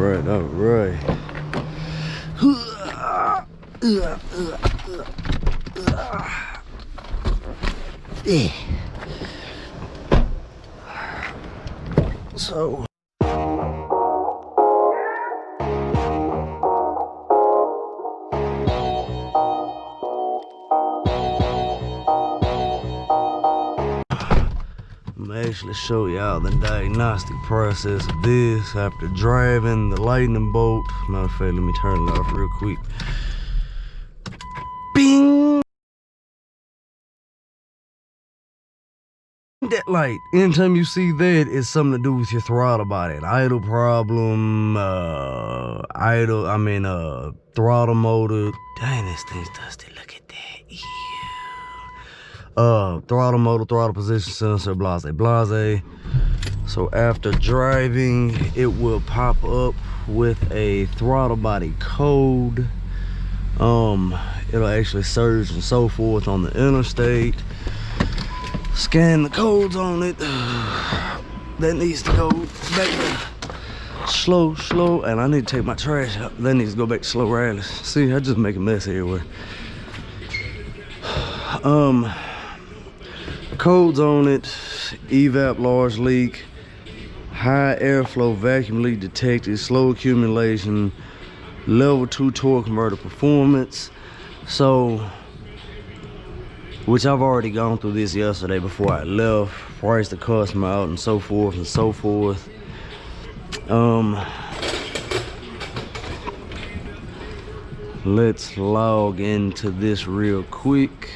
right, all right. Yeah. So I'm gonna actually show y'all the diagnostic process of this after driving the lightning bolt. Matter of fact, let me turn it off real quick. Bing! That light, anytime you see that, it's something to do with your throttle body. An idle problem, throttle motor. Dang, this thing's dusty, look at that. Ew. Throttle motor, throttle position sensor, blase, blase. So after driving, it will pop up with a throttle body code. It'll actually surge and so forth on the interstate. Scan the codes on it. That needs to go back to slow, and I need to take my trash out. That needs to go back to slow rallies. See, I just make a mess everywhere. Codes on it: evap large leak, high airflow vacuum leak detected, slow accumulation, level 2 torque converter performance. So, which I've already gone through this yesterday before I left, priced the customer out and so forth and so forth. Let's log into this real quick.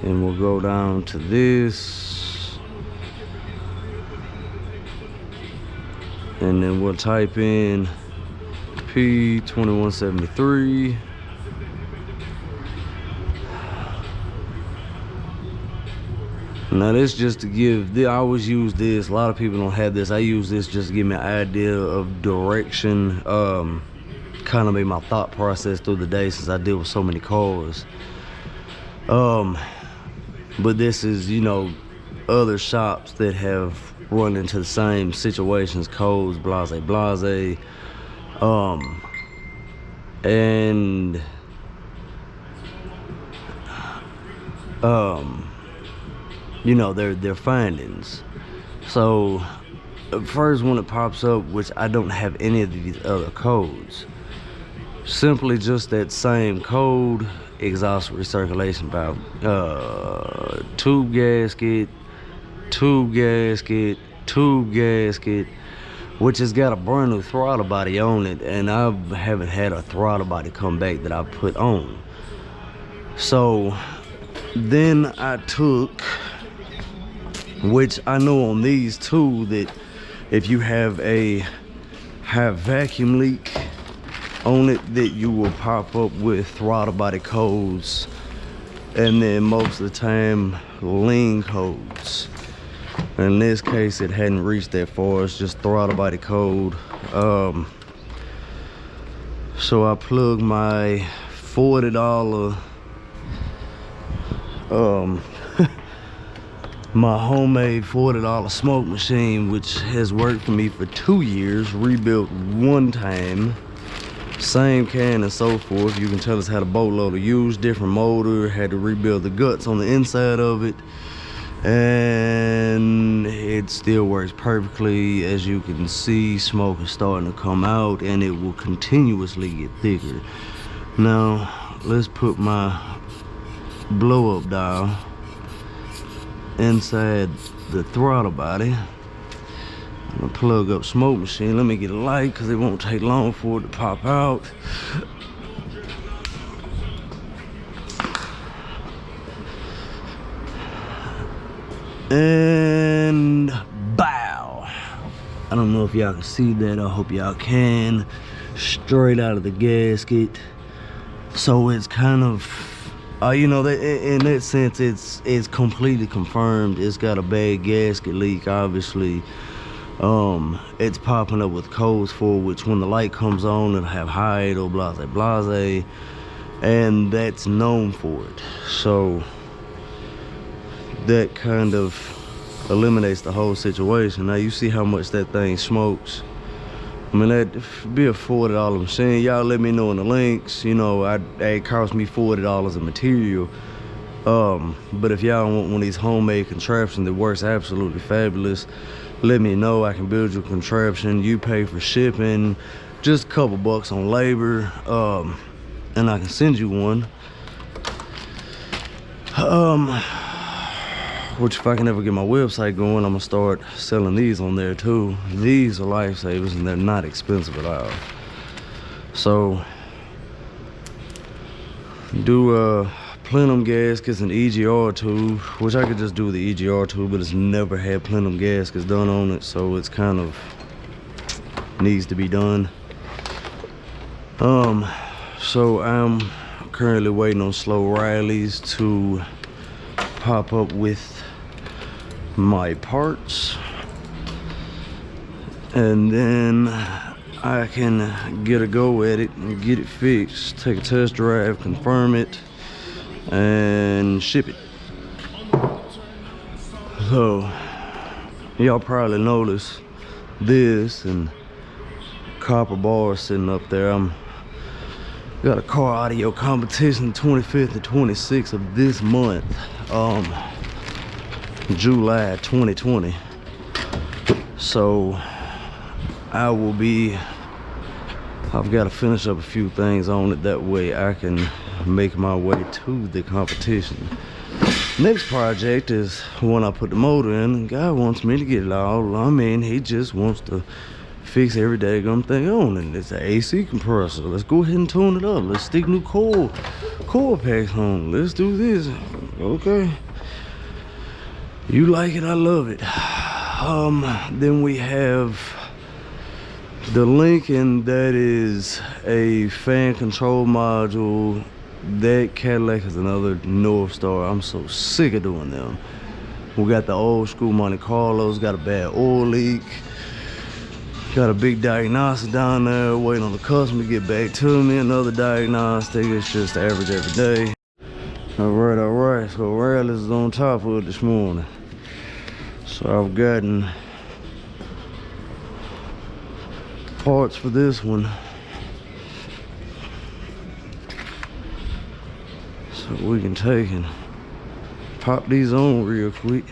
And we'll go down to this. And then we'll type in P2173. Now this just to give, I always use this, a lot of people don't have this. I use this just to give me an idea of direction, kind of make my thought process through the day since I deal with so many cars. But this is, you know, other shops that have run into the same situations, codes, blase, blase. You know, their findings. So first one that pops up, which I don't have any of these other codes, simply just that same code: exhaust recirculation valve, tube gasket, tube gasket, tube gasket, which has got a brand new throttle body on it, and I haven't had a throttle body come back that I put on. So then I took, which I know on these two, that if you have a high vacuum leak on it, that you will pop up with throttle body codes, and then most of the time lean codes. In this case, it hadn't reached that far. It's just throttle body code. So I plugged my $40 my homemade $40 smoke machine, which has worked for me for 2 years, rebuilt one time, same can and so forth. You can tell us how the boatload to use, different motor, had to rebuild the guts on the inside of it, and it still works perfectly. As you can see, smoke is starting to come out, and it will continuously get thicker. Now let's put my blow up dial inside the throttle body. I'm gonna plug up smoke machine. Let me get a light because it won't take long for it to pop out. And bow. I don't know if y'all can see that. I hope y'all can. Straight out of the gasket. So it's kind of, you know, in that sense, it's completely confirmed. It's got a bad gasket leak, obviously. It's popping up with codes for which, when the light comes on, it'll have high idle, blase, blase, and that's known for it. So that kind of eliminates the whole situation. Now you see how much that thing smokes. I mean, that'd be a $40 machine. Y'all let me know in the links. You know, it cost me $40 of material. But if y'all want one of these homemade contraptions that works absolutely fabulous, let me know. I can build you a contraption. You pay for shipping, just a couple bucks on labor, and I can send you one. Which if I can ever get my website going, I'm gonna start selling these on there too. These are lifesavers and they're not expensive at all. So do plenum gaskets and EGR tube, which I could just do the EGR tube, but it's never had plenum gaskets done on it, so it's kind of needs to be done. So I'm currently waiting on Slow Riley's to pop up with my parts, and then I can get a go at it and get it fixed, take a test drive, confirm it, and ship it. So y'all probably notice this and copper bars sitting up there. I'm got a car audio competition 25th and 26th of this month, July 2020. So I've got to finish up a few things on it, that way I can make my way to the competition. Next project is when I put the motor in, and God wants me to get it all. I mean, he just wants to fix every daggum thing on it. It's an AC compressor. Let's go ahead and tune it up. Let's stick new coil packs on. Let's do this. Okay. You like it, I love it. Then we have the Lincoln, that is a fan control module. That Cadillac is another North Star. I'm so sick of doing them. We got the old school Monte Carlos, got a bad oil leak. Got a big diagnostic down there, waiting on the customer to get back to me. Another diagnostic. It's just average every day. All right. So Riley's is on top of it this morning. So I've gotten parts for this one. So we can take and pop these on real quick.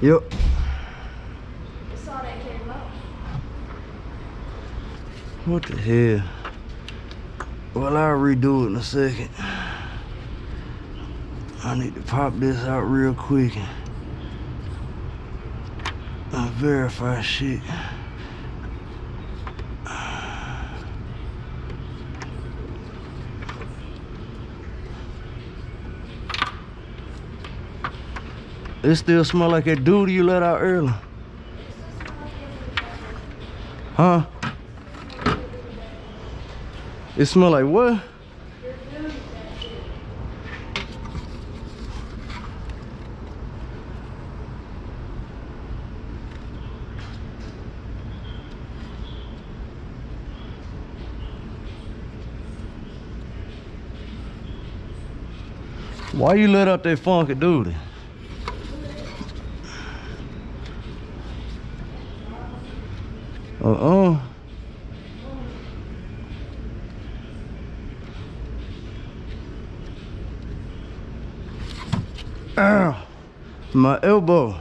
Yep. I saw that came up. What the hell? Well, I'll redo it in a second. I need to pop this out real quick and verify shit. It still smell like that dude you let out earlier. Huh? It smell like what? Why you let out that funky duty? Ow, my elbow.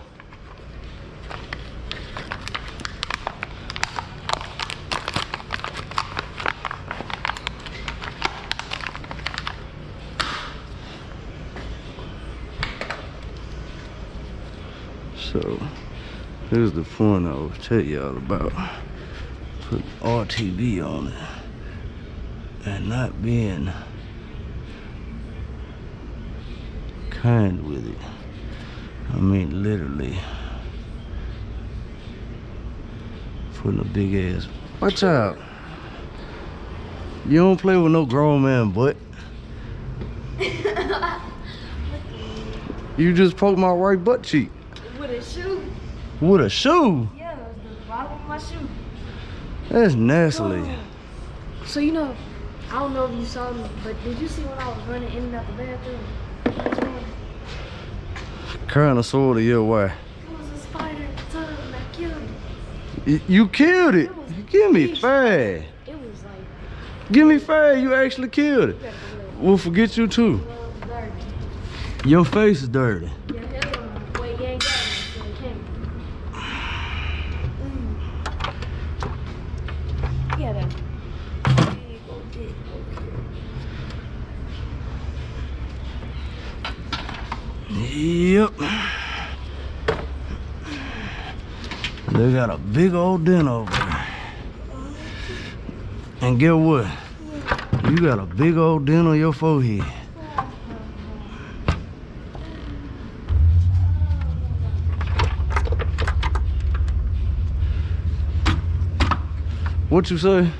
So here's the fun I was telling y'all about. Put RTV on it and not being kind with it. I mean literally putting a big ass. Watch out. You don't play with no grown man butt. You just poked my right butt cheek. With a shoe. With a shoe? Yeah, it was the bottom of my shoe. That's nasty. So you know, I don't know if you saw me, but did you see when I was running in and out the bathroom? Kinda sorta, yeah, why? It was a spider at the time and I killed it. You killed it. Give me fair. It was like, Give me fair. You actually killed it. We'll forget you too. dirty. Your face is dirty. Yeah, hell no. Wait, you ain't got me, so you can't. Yeah, that big old dick over here. Yep. They got a big old den over there. And get what? You got a big old den on your forehead. What you say?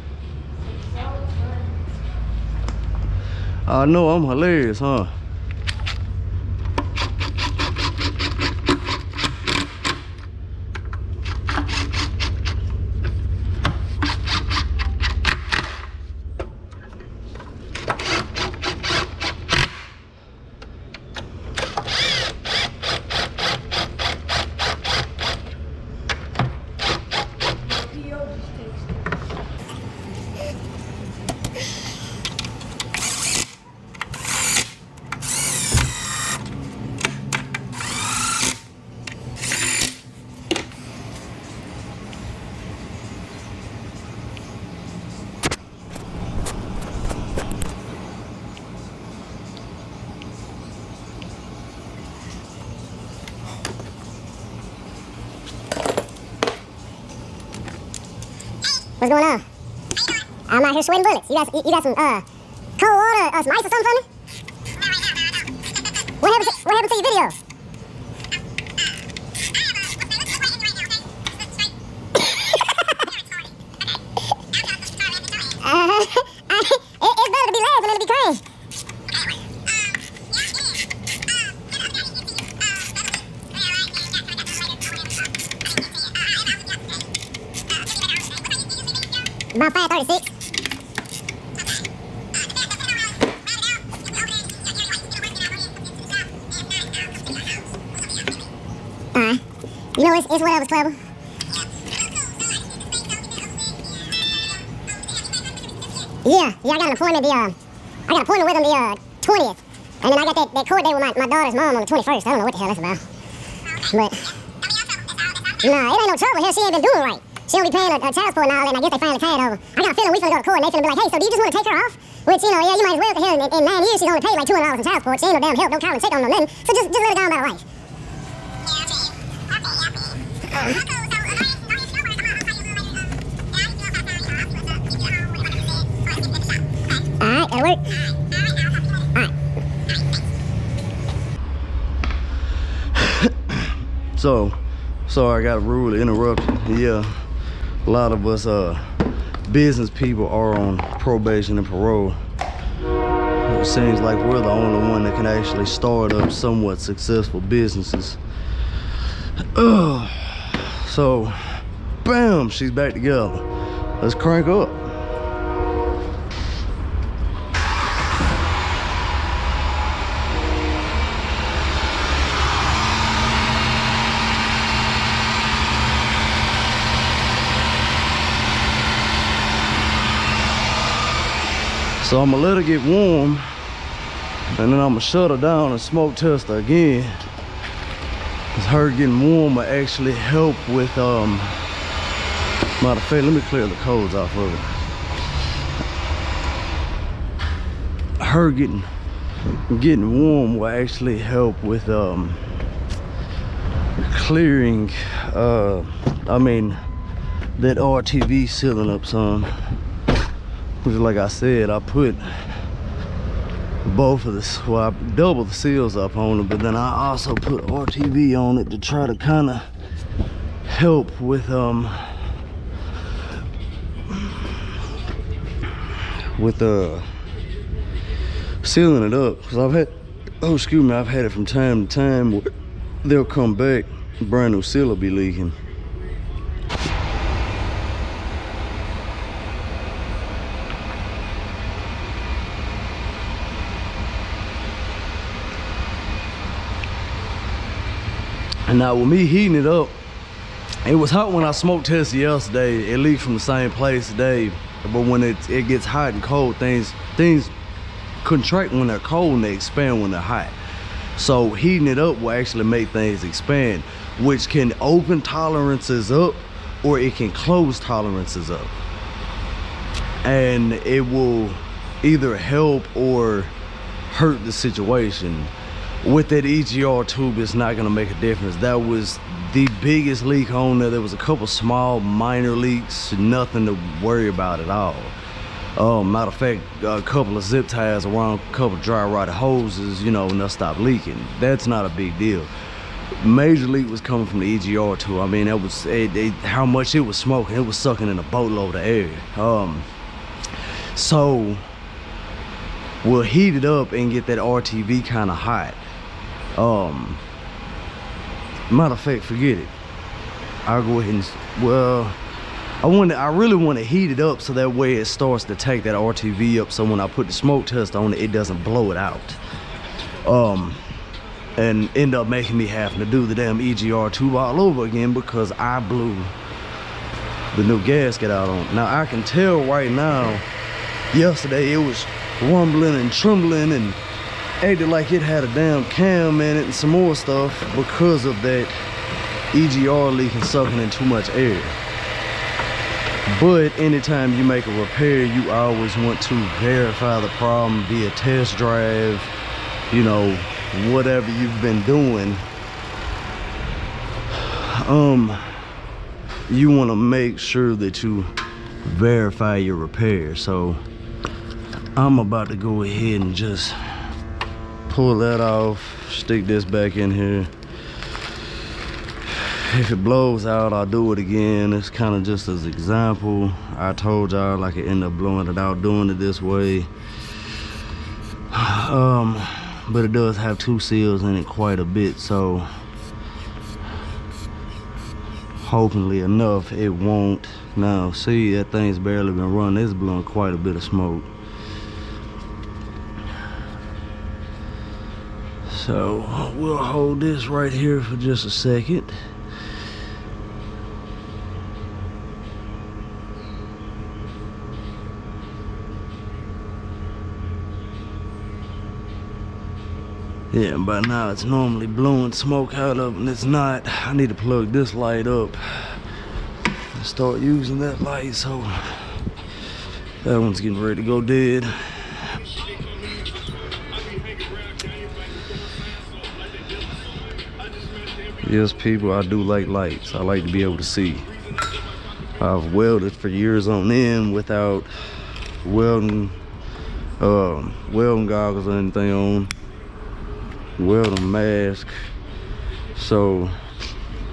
I know I'm hilarious, huh? What's going on? I'm out here sweating bullets. You got some cold water, some ice or something for me? What happened to your video? It's better to be laughing than to be crying. About 5:36. Alright. You know, it's whatever's clever. Yeah, I got an appointment with him the 20th. And then I got that court date with my daughter's mom on the 21st. I don't know what the hell that's about. But, nah, it ain't no trouble here. She ain't been doing right. She don't be paying her child support and all that, and I guess they finally carried over. I got a feeling we finna go to court and they finna be like, hey, so do you just want to take her off? Which, you know, yeah, you might as well, because here in 9 years she's only paid like $200 in child support. She ain't no damn help, don't call and check on no nothing. So just let her go on about her life. Alright, that'll work. Alright. So I got a rule to interrupt you. Yeah, a lot of us business people are on probation and parole. It seems like we're the only one that can actually start up somewhat successful businesses. So, bam, she's back together. Let's crank up. So I'm gonna let her get warm, and then I'm gonna shut her down and smoke test her again. Cause her getting warm will actually help with, matter of fact, let me clear the codes off of it. Her getting warm will actually help with clearing, that RTV sealing up some. Which, like I said, I put both of this, well, I doubled the seals up on it, but then I also put RTV on it to try to kind of help with with sealing it up, because I've had it from time to time where they'll come back, brand new seal will be leaking. And now with me heating it up, it was hot when I smoke tested yesterday. It leaked from the same place today. But when it gets hot and cold, things contract when they're cold and they expand when they're hot. So heating it up will actually make things expand, which can open tolerances up or it can close tolerances up. And it will either help or hurt the situation. With that EGR tube, it's not gonna make a difference. That was the biggest leak on there. There was a couple small minor leaks, nothing to worry about at all. Matter of fact, a couple of zip ties around a couple dry rotted hoses, you know, and they'll stop leaking. That's not a big deal. Major leak was coming from the EGR tube. I mean, that was how much it was smoking. It was sucking in a boatload of air. So we'll heat it up and get that RTV kind of hot. Matter of fact, forget it. I'll go ahead and, well, I really want to heat it up so that way it starts to take that RTV up, so when I put the smoke test on it, it doesn't blow it out. And end up making me having to do the damn EGR tube all over again because I blew the new gasket out on it. Now I can tell right now, yesterday it was rumbling and trembling and acted like it had a damn cam in it and some more stuff because of that EGR leak and sucking in too much air. But anytime you make a repair, you always want to verify the problem via test drive, you know, whatever you've been doing. You want to make sure that you verify your repair. So I'm about to go ahead and just pull that off, stick this back in here. If it blows out, I'll do it again. It's kind of just as example. I told y'all I could end up blowing it out doing it this way. But it does have two seals in it quite a bit, so hopefully enough it won't. Now see, that thing's barely been running. It's blowing quite a bit of smoke. So we'll hold this right here for just a second. Yeah, by now it's normally blowing smoke out of it, and it's not. I need to plug this light up and start using that light, so that one's getting ready to go dead. Yes, people, I do like lights. I like to be able to see. I've welded for years on end without welding goggles or anything on. Welding mask, so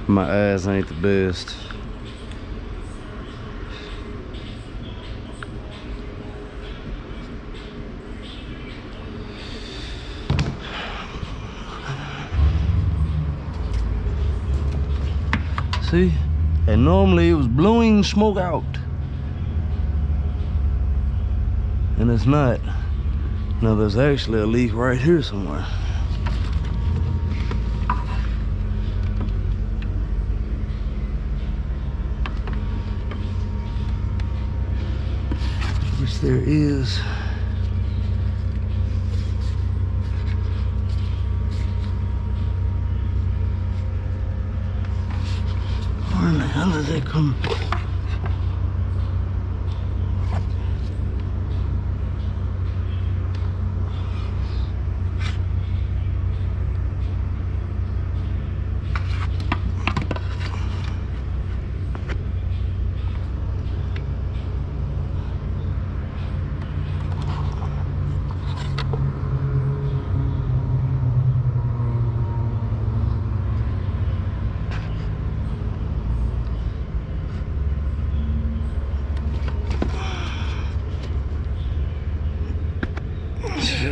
my eyes ain't the best. See, and normally it was blowing smoke out, and it's not. Now there's actually a leak right here somewhere. Which there is. Where in the hell did they come?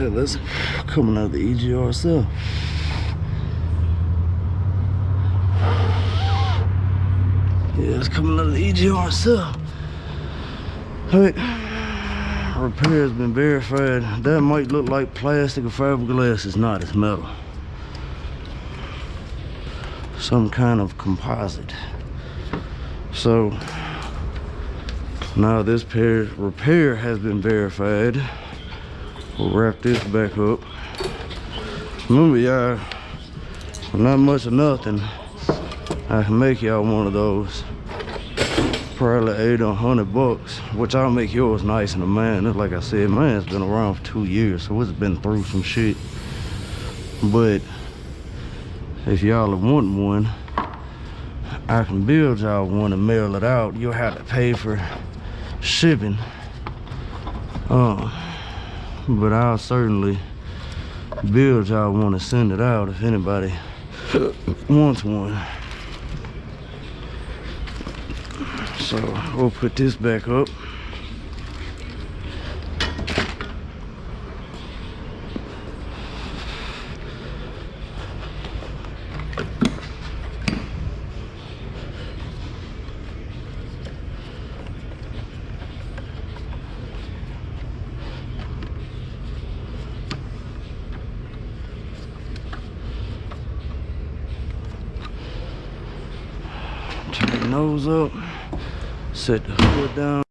let's coming out of the EGR itself. Yeah, it's coming out of the EGR itself. Hey, repair has been verified. That might look like plastic or fiberglass. It's not, it's metal. Some kind of composite. So now this repair has been verified. We'll wrap this back up. Remember, y'all, not much of nothing, I can make y'all one of those. Probably 80 or 100 bucks, which I'll make yours nice and a man. It's like I said, mine's been around for 2 years, so it's been through some shit. But if y'all are wanting one, I can build y'all one and mail it out. You'll have to pay for shipping. But I'll certainly build y'all one and send it out if anybody wants one. So we'll put this back up. Turn the nose up. Set the hood down.